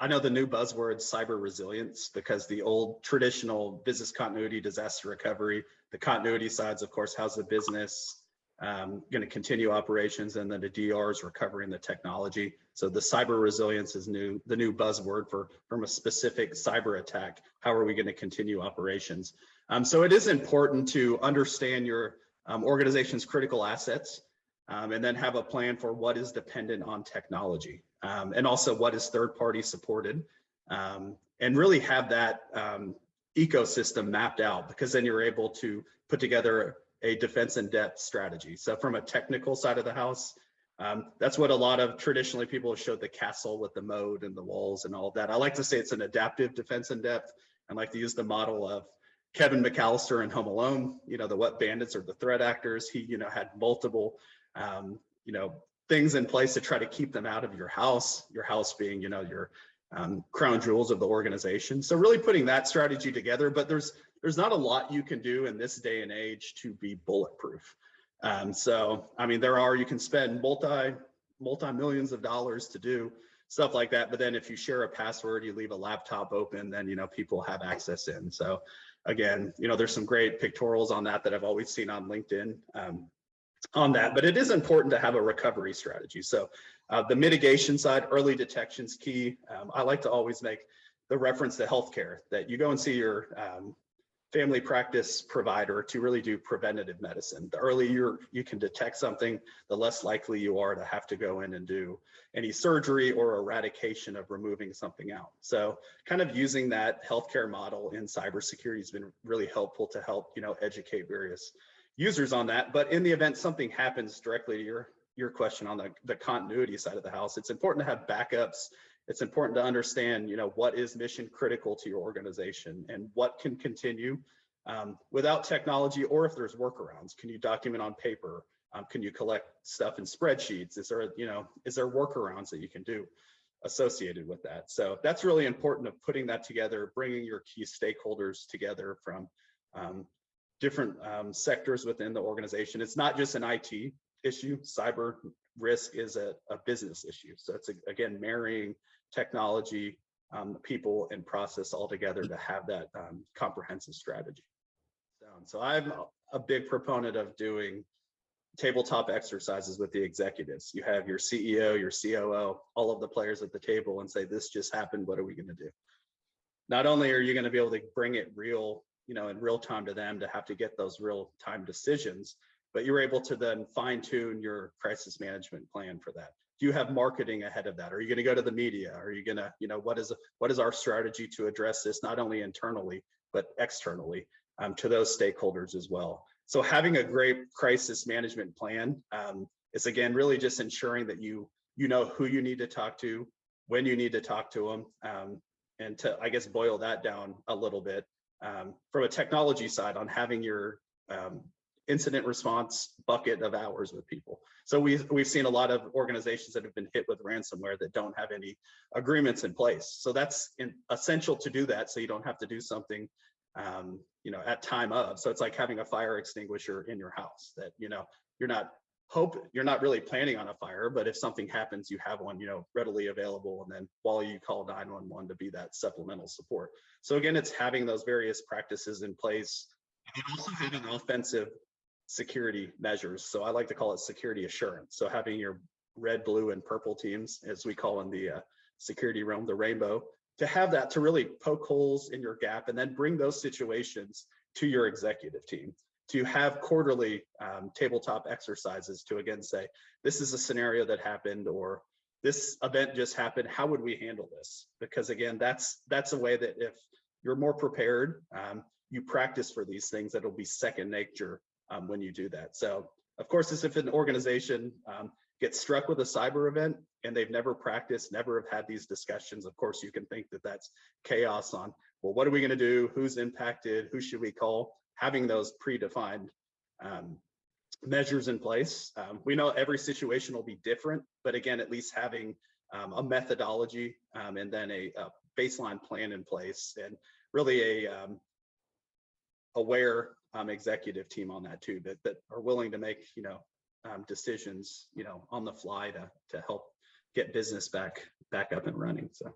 I know the new buzzword cyber resilience, because the old traditional business continuity, disaster recovery, the continuity sides, of course, how's the business going to continue operations, and then the DR is recovering the technology. So the cyber resilience is the new buzzword from a specific cyber attack. How are we going to continue operations? So it is important to understand your organization's critical assets, and then have a plan for what is dependent on technology, and also what is third-party supported, and really have that ecosystem mapped out, because then you're able to put together a defense in depth strategy. So from a technical side of the house, that's what a lot of traditionally people have showed, the castle with the moat and the walls and all of that. I like to say it's an adaptive defense in depth. I like to use the model of Kevin McAllister in Home Alone, the wet bandits or the threat actors. He, had multiple, things in place to try to keep them out of your house being, your crown jewels of the organization. So really putting that strategy together, but there's not a lot you can do in this day and age to be bulletproof. So, I mean, you can spend multi-millions of dollars to do stuff like that. But then if you share a password, you leave a laptop open, then, people have access in. So again, there's some great pictorials on that I've always seen on LinkedIn on that, but it is important to have a recovery strategy. So the mitigation side, early detection is key. I like to always make the reference to healthcare, that you go and see your family practice provider to really do preventative medicine. The earlier you can detect something, the less likely you are to have to go in and do any surgery or eradication of removing something out. So kind of using that healthcare model in cybersecurity has been really helpful to help, educate various users on that. But in the event something happens, directly to your question on the continuity side of the house, it's important to have backups. It's important to understand, what is mission critical to your organization and what can continue without technology, or if there's workarounds. Can you document on paper? Can you collect stuff in spreadsheets? Is there workarounds that you can do associated with that? So that's really important, of putting that together, bringing your key stakeholders together from different sectors within the organization. It's not just an IT issue. Cyber risk is a business issue. So it's, again, marrying technology, people, and process all together to have that comprehensive strategy. So I'm a big proponent of doing tabletop exercises with the executives. You have your CEO, your COO, all of the players at the table, and say, this just happened, what are we going to do? Not only are you going to be able to bring it real, in real time to them, to have to get those real time decisions, but you're able to then fine tune your crisis management plan for that. Do you have marketing ahead of that? Are you going to go to the media? Are you going to, what is our strategy to address this, not only internally, but externally to those stakeholders as well? So having a great crisis management plan is, again, really just ensuring that you know who you need to talk to, when you need to talk to them, and to, I guess, boil that down a little bit from a technology side on having your incident response bucket of hours with people. So we've seen a lot of organizations that have been hit with ransomware that don't have any agreements in place. So that's essential to do that, so you don't have to do something at time of. So it's like having a fire extinguisher in your house, that you're not really planning on a fire, but if something happens, you have one readily available, and then while you call 911 to be that supplemental support. So again, it's having those various practices in place, and also having offensive security measures. So I like to call it security assurance. So having your red, blue, and purple teams, as we call in the security realm, the rainbow, to have that, to really poke holes in your gap, and then bring those situations to your executive team, to have quarterly tabletop exercises to, again, say, this is a scenario that happened, or this event just happened, how would we handle this? Because again, that's a way that if you're more prepared, you practice for these things, that'll be second nature when you do that. So of course, as if an organization gets struck with a cyber event and they've never practiced, never have had these discussions, of course, you can think that that's chaos on, well, what are we going to do? Who's impacted? Who should we call? Having those predefined measures in place. We know every situation will be different, but again, at least having a methodology and then a baseline plan in place, and really a aware executive team on that too, that are willing to make decisions on the fly to help get business back up and running. So.